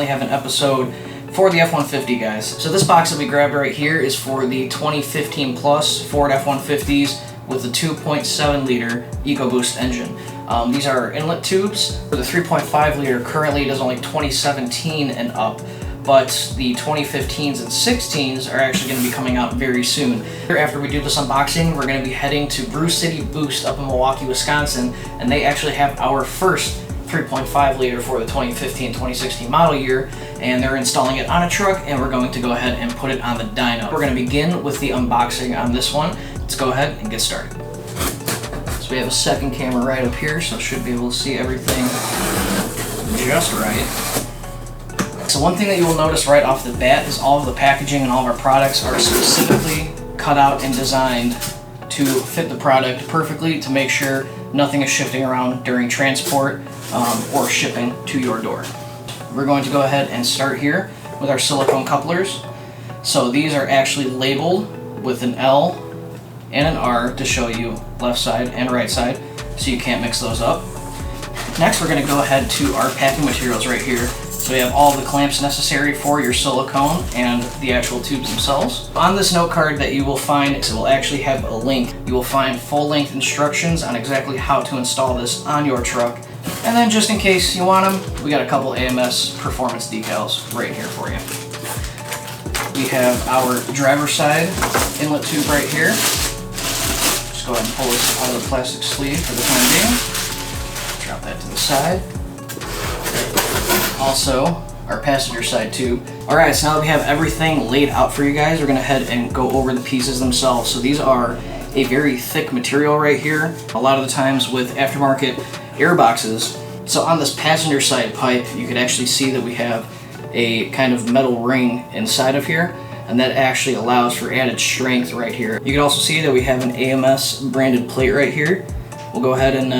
finally have an episode for the F-150, guys. So this box that we grabbed right here is for the 2015 plus Ford F-150s with the 2.7 liter EcoBoost engine. These are inlet tubes. For the 3.5 liter, currently it is only 2017 and up, but the 2015s and 16s are actually going to be coming out very soon. After we do this unboxing, we're going to be heading to Brew City Boost up in Milwaukee, Wisconsin, and they actually have our first 3.5 liter for the 2015-2016 model year, and they're installing it on a truck, and we're going to go ahead and put it on the dyno. We're going to begin with the unboxing on this one. Let's go ahead and get started. So we have a second camera right up here, so should be able to see everything just right. So one thing that you will notice right off the bat is all of the packaging and all of our products are specifically cut out and designed to fit the product perfectly to make sure nothing is shifting around during transport or shipping to your door. We're going to go ahead and start here with our silicone couplers. So these are actually labeled with an L and an R to show you left side and right side, so you can't mix those up. Next, we're going to go ahead to our packing materials right here. So we have all the clamps necessary for your silicone and the actual tubes themselves. On this note card that you will find, it will actually have a link. You will find full-length instructions on exactly how to install this on your truck. And then just in case you want them, we got a couple AMS performance decals right here for you. We have our driver's side inlet tube right here. Just go ahead and pull this out of the plastic sleeve for the time being. Drop that to the side. Also, our passenger side tube. Alright, so now that we have everything laid out for you guys, we're going to head and go over the pieces themselves. So these are a very thick material right here. A lot of the times with aftermarket air boxes. So on this passenger side pipe, you can actually see that we have a kind of metal ring inside of here, and that actually allows for added strength right here. You can also see that we have an Ams Branded Plate right here. We'll go ahead and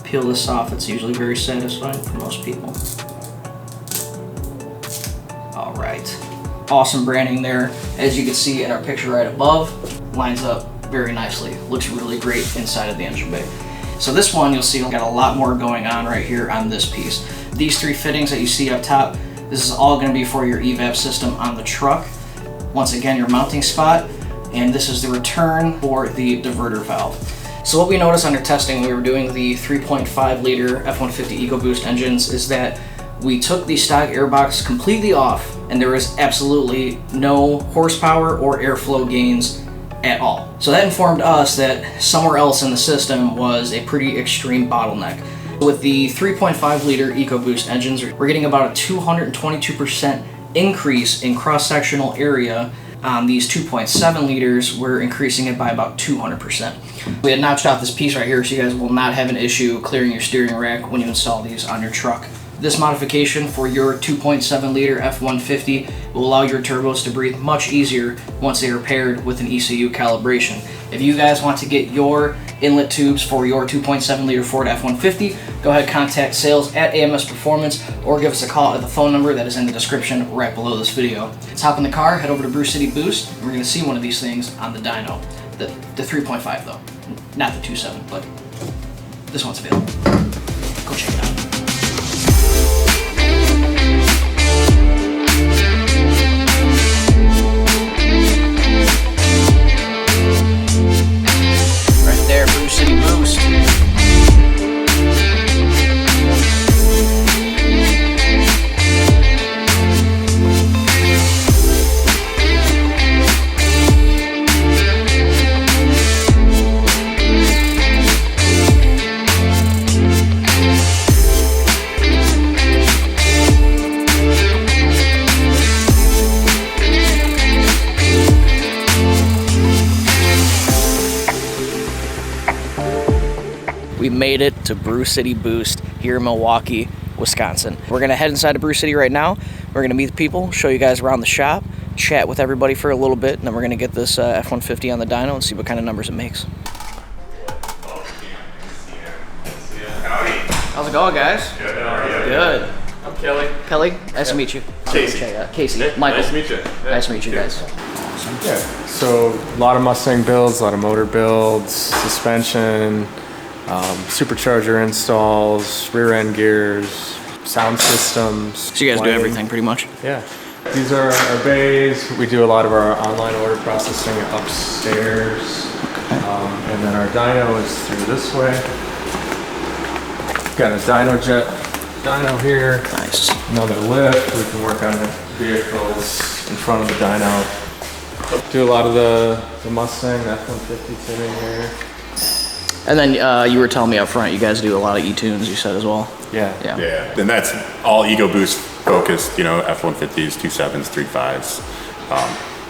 peel this off. It's usually very satisfying for most people. Alright, awesome branding there. As you can see in our picture right above, lines up very nicely. Looks really great inside of the engine bay. So this one, you'll see got a lot more going on right here on this piece. These three fittings that you see up top, this is all going to be for your evap system on the truck. Once again, your mounting spot, and this is the return for the diverter valve. So what we noticed under testing when we were doing the 3.5 liter F-150 EcoBoost engines is that we took the stock airbox completely off, and there was absolutely no horsepower or airflow gains at all. So that informed us that somewhere else in the system was a pretty extreme bottleneck. With the 3.5 liter EcoBoost engines, we're getting about a 222% increase in cross-sectional area. On these 2.7 liters, we're increasing it by about 200%. We had notched out this piece right here, so you guys will not have an issue clearing your steering rack when you install these on your truck. This modification for your 2.7 liter F-150 will allow your turbos to breathe much easier once they are paired with an ECU calibration. If you guys want to get your inlet tubes for your 2.7 liter Ford F-150, go ahead and contact sales at AMS Performance or give us a call at the phone number that is in the description right below this video. Let's hop in the car, head over to Brew City Boost, and we're going to see one of these things on the dyno. The 3.5 though, not the 2.7, but this one's available. Go check it out. Brew City Boost. We made it to Brew City Boost here in Milwaukee, Wisconsin. We're gonna head inside of Brew City right now. We're gonna meet the people, show you guys around the shop, chat with everybody for a little bit, and then we're gonna get this F-150 on the dyno and see what kind of numbers it makes. How's it going, guys? Good, how are you? Good. I'm Kelly. Kelly, nice to meet you. Casey. Casey. Yeah, Michael. nice to meet you. Yeah. Nice to meet you guys. Yeah, so a lot of Mustang builds, a lot of motor builds, suspension, supercharger installs, rear end gears, sound systems. So you guys do everything pretty much? Yeah. These are our bays. We do a lot of our online order processing upstairs. Okay. And then our dyno is through this way. Got a dyno here. Nice. Another lift. We can work on the vehicles in front of the dyno. Do a lot of the Mustang F-150 tuning here. And then you were telling me up front, you guys do a lot of E-tunes, you said as well? Yeah. And that's all EcoBoost focused, you know, F-150s, 2.7s, 3.5s.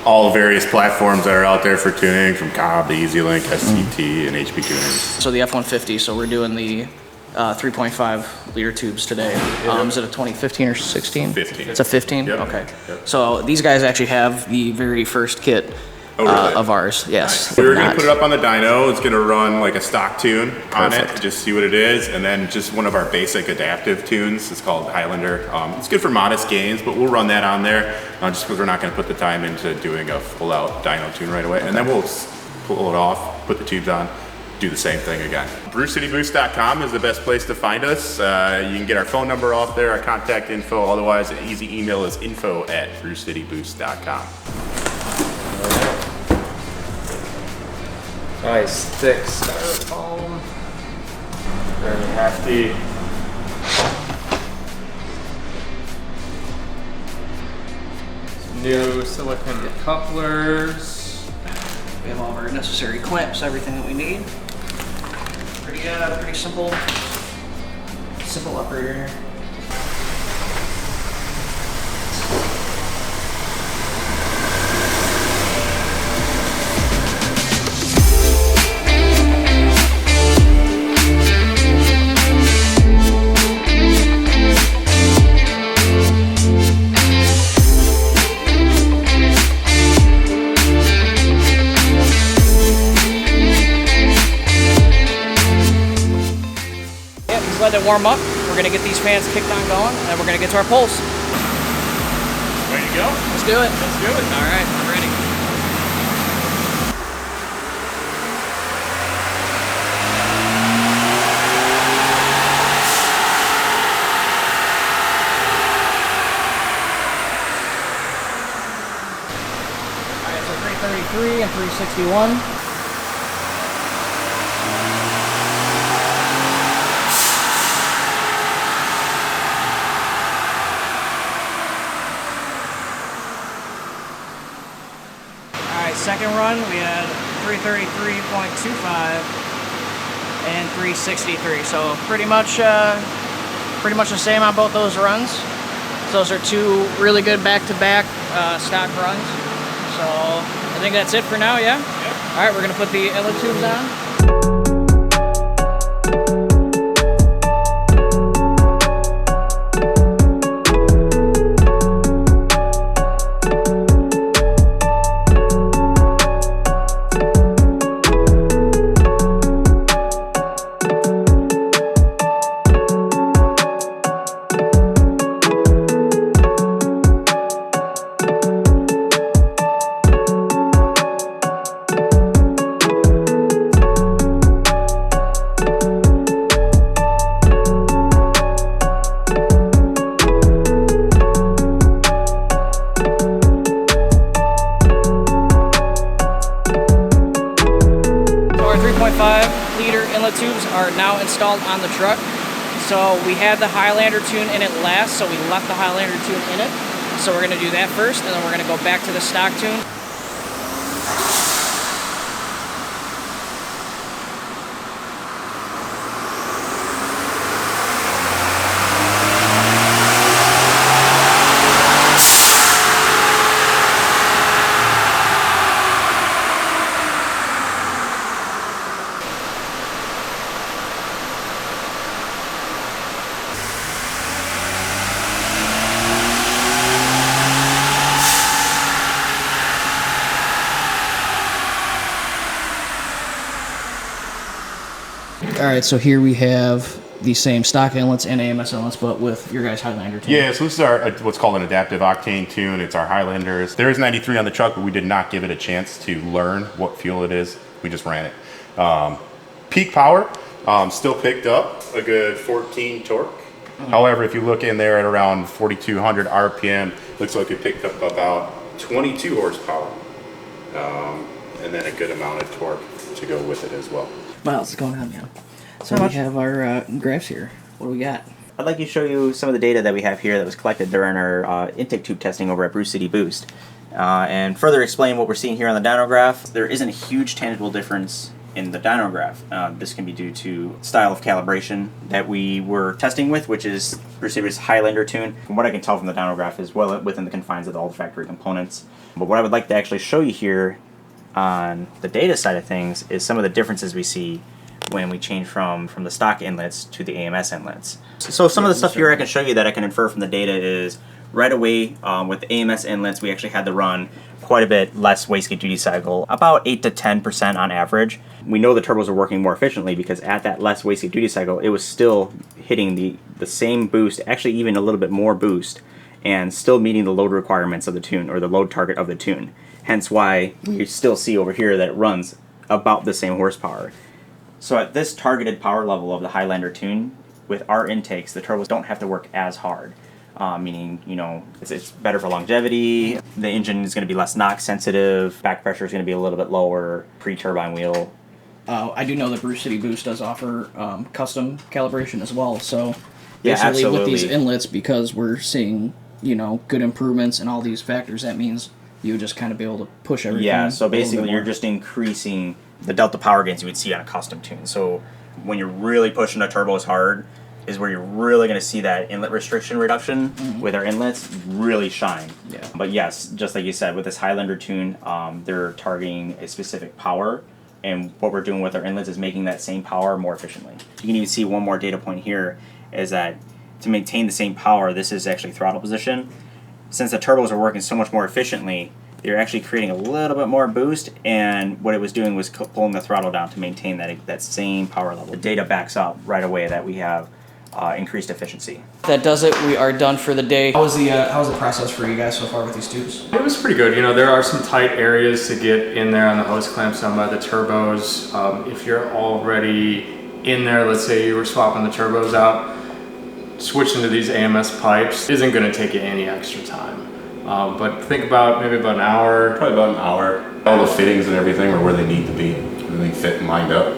All the various platforms that are out there for tuning, from Cobb to EasyLink, SCT, and HP tuners. So the F-150, so we're doing the 3.5 liter tubes today. Is it a 2015 or 16? 15. It's a 15? Yep. Okay. Yep. So these guys actually have the very first kit of ours, yes. Nice. We're going to put it up on the dyno. It's going to run like a stock tune on it, just see what it is, and then just one of our basic adaptive tunes. It's called Highlander. It's good for modest gains, but we'll run that on there just because we're not going to put the time into doing a full-out dyno tune right away. And then we'll pull it off, put the tubes on, do the same thing again. BrewCityBoost.com is the best place to find us. You can get our phone number off there, our contact info. Otherwise, an easy email is info@BrewCityBoost.com. Nice thick styrofoam. Very hefty. Some new silicone couplers. We have all of our necessary clamps, everything that we need. Pretty simple operator here. Let it warm up. We're gonna get these fans kicked on going, and then we're gonna get to our pulls. Ready to go? Let's do it. Let's do it. All right, I'm ready. All right, so 333 and 361. Second run, we had 333.25 and 363. So pretty much the same on both those runs. So those are two really good back-to-back stock runs. So I think that's it for now, yeah? Yep. All right, we're gonna put the inlet tubes on. Inlet tubes are now installed on the truck. So we had the Highlander tune in it last, so we left the Highlander tune in it. So we're gonna do that first, and then we're gonna go back to the stock tune. All right, so here we have the same stock inlets and AMS inlets, but with your guys' Highlander tune. Yeah, so this is our what's called an adaptive octane tune. It's our Highlanders. There is 93 on the truck, but we did not give it a chance to learn what fuel it is. We just ran it. Peak power, still picked up a good 14 torque. However, if you look in there at around 4,200 RPM, looks like it picked up about 22 horsepower. And then a good amount of torque to go with it as well. What else is going on, man? So we have our graphs here. What do we got? I'd like to show you some of the data that we have here that was collected during our intake tube testing over at Brew City Boost. And further explain what we're seeing here on the dyno graph. There isn't a huge tangible difference in the dyno graph. This can be due to style of calibration that we were testing with, which is Brew City's Highlander tune. From what I can tell from the dyno graph is well within the confines of all the factory components. But what I would like to actually show you here on the data side of things is some of the differences we see when we change from the stock inlets to the AMS inlets. So some of the stuff here I can show you that I can infer from the data is right away with the AMS inlets we actually had to run quite a bit less wastegate duty cycle, about 8 to 10% on average. We know the turbos are working more efficiently because at that less wastegate duty cycle it was still hitting the same boost, actually even a little bit more boost, and still meeting the load requirements of the tune or the load target of the tune. Hence why you still see over here that it runs about the same horsepower. So at this targeted power level of the Highlander tune, with our intakes, the turbos don't have to work as hard. Meaning, you know, it's better for longevity, the engine is going to be less knock sensitive, back pressure is going to be a little bit lower, pre-turbine wheel. I do know that Brew City Boost does offer custom calibration as well, so Yeah, basically absolutely. with these inlets, because we're seeing, you know, good improvements in all these factors, that means you would just kind of be able to push everything. Yeah, so a little basically bit you're more. just increasing the delta power gains you would see on a custom tune. So when you're really pushing the turbos hard is where you're really going to see that inlet restriction reduction with our inlets really shine. Yeah. But yes, just like you said, with this Highlander tune, they're targeting a specific power, and what we're doing with our inlets is making that same power more efficiently. You can even see one more data point here is that to maintain the same power, this is actually throttle position. Since the turbos are working so much more efficiently, they're actually creating a little bit more boost, and what it was doing was pulling the throttle down to maintain that same power level. The data backs up right away that we have increased efficiency. That does it. We are done for the day. How was the process for you guys so far with these tubes? It was pretty good. You know, there are some tight areas to get in there on the hose clamps down by the turbos. If you're already in there, let's say you were swapping the turbos out, switching to these AMS pipes isn't going to take you any extra time. But think about maybe about an hour. Probably about an hour. All the fittings and everything are where they need to be. Everything fit and lined up.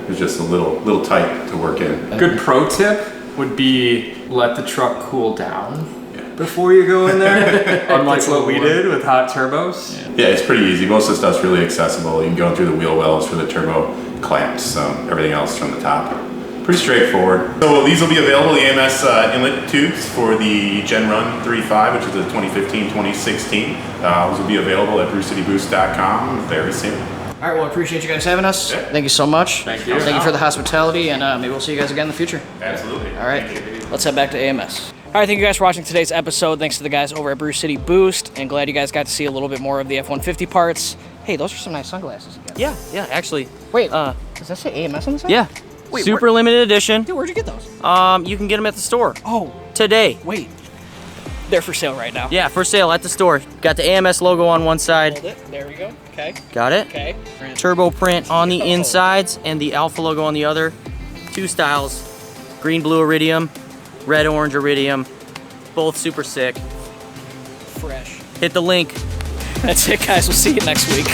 It's just a little tight to work in. Good pro tip would be let the truck cool down before you go in there, unlike what we did with hot turbos. Yeah, it's pretty easy. Most of the stuff's really accessible. You can go through the wheel wells for the turbo clamps, everything else from the top. Pretty straightforward. So these will be available, the AMS inlet tubes for the Gen Run 3.5, which is the 2015-2016. Those will be available at brewcityboost.com very soon. All right, well, I appreciate you guys having us. Thank you so much. Thank you. Thank you for the hospitality, and maybe we'll see you guys again in the future. Absolutely. All right, let's head back to AMS. All right, thank you guys for watching today's episode. Thanks to the guys over at Brew City Boost, and glad you guys got to see a little bit more of the F-150 parts. Hey, those are some nice sunglasses again. Yeah, actually. Wait, does that say AMS on the side? Yeah. Wait, super limited edition. Dude, where'd you get those? You can get them at the store Oh, today. wait. They're for sale right now. Yeah, for sale at the store. Got the AMS logo on one side. Hold it. There we go. Okay. Got it? Okay. Turbo print on the insides and the Alpha logo on the other. Two styles. Green, blue iridium, red, orange iridium. Both super sick. Fresh. Hit the link. That's it, guys. We'll see you next week.